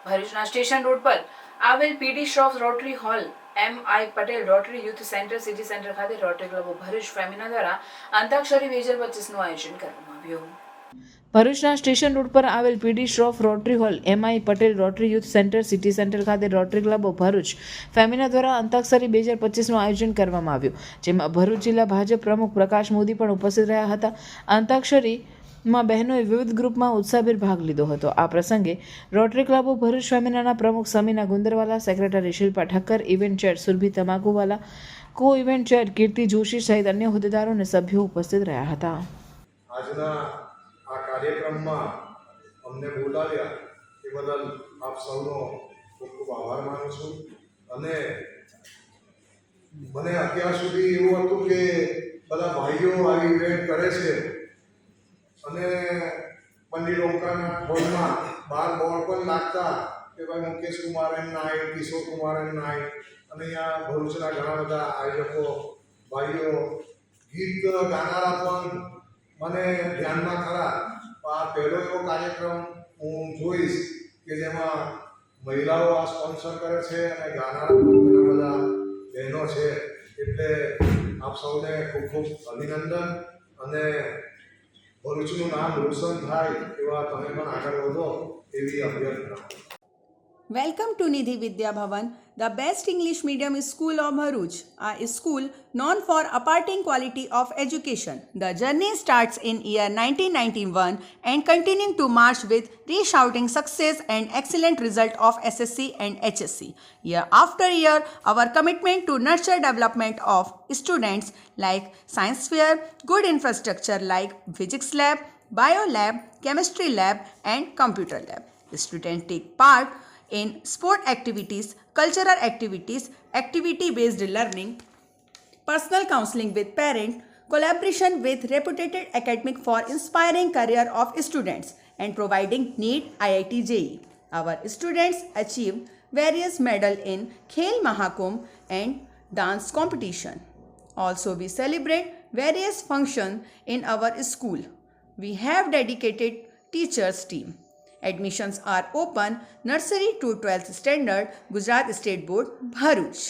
ભરૂચના station road પર આવેલ PD Shroff rotary hall MI. Patel rotary youth centre city centre ખાતે રોટરી ક્લબ ભરૂચ ફેમિના દ્વારા અંતાક્ષરી 2025નું આયોજન કરવામાં આવ્યું. ભરૂચના સ્ટેશન રોડ પર આવેલ PD Shroff rotary hall MI. Patel rotary youth centre city centre ખાતે રોટરી ક્લબ ભરૂચ ફેમિના દ્વારા અંતાક્ષરી 2025નું આયોજન કરવામાં આવ્યું, જેમાં ભરૂચ જિલ્લા ભાજપ પ્રમુખ પ્રકાશ મોદી પણ ઉપસ્થિત રહ્યા હતા. અંતાક્ષરીમાં બહેનોએ વિવિધ ગ્રુપમાં ઉત્સાહભેર ભાગ લીધો હતો. આ પ્રસંગે રોટરી ક્લબો ભરૂચ ફેમિનાના પ્રમુખ Samina Gundarwala, secretary Shilpa Thakkar, event chair Surbhi Tamakuwala, co event chair કીર્તિ જોશી સહિત અન્ય હોદ્દેદારો અને સભ્યો ઉપસ્થિત રહ્યા હતા. આજના આ કાર્યક્રમમાં અમને બોલાવ્યા એ બદલ આપ સૌનો ખૂબ ખૂબ આભાર માનું છું. અને મને અત્યાર સુધી એવું હતું કે બધા ભાઈઓ આવી ઇવેન્ટ કરે છે અને મંડી લોકાના હોલમાં બાર બોર્ડ પણ લાગતા કે ભાઈ મુકેશ કુમાર એમ નાયક, કિશોર કુમાર એમ નાયક, અને અહીંયા ભરૂચના ઘણા બધા આયોજકો ભાઈઓ ગીત ગાનારા પણ મને ધ્યાનમાં ખરા. આ પહેલો એવો કાર્યક્રમ હું જોઈશ કે જેમાં મહિલાઓ આ સ્પોન્સર કરે છે અને ગાનારા ઘણા બધા બહેનો છે. એટલે આપ સૌને ખૂબ ખૂબ અભિનંદન અને ભરૂચનું નામ રોશન થાય એવા તમે પણ આગળ વધો એવી અભ્યર્થના. Welcome to Nidhi Vidya Bhavan, the best English medium school of Bharuch, a school known for imparting quality of education. The journey starts in year 1991 and continuing to march with resounding success and excellent result of SSC and HSC. Year after year, our commitment to nurture development of students like science fair, good infrastructure like physics lab, bio lab, chemistry lab and computer lab. Students take part in sport activities, cultural activities, activity-based learning, personal counseling with parents, collaboration with reputed academic for inspiring career of students and providing NEET IIT JEE. Our students achieve various medals in Khel Mahakumbh and dance competition. Also, we celebrate various functions in our school. We have dedicated teachers team. Admissions are open nursery to 12th standard, Gujarat State Board, Bharuch.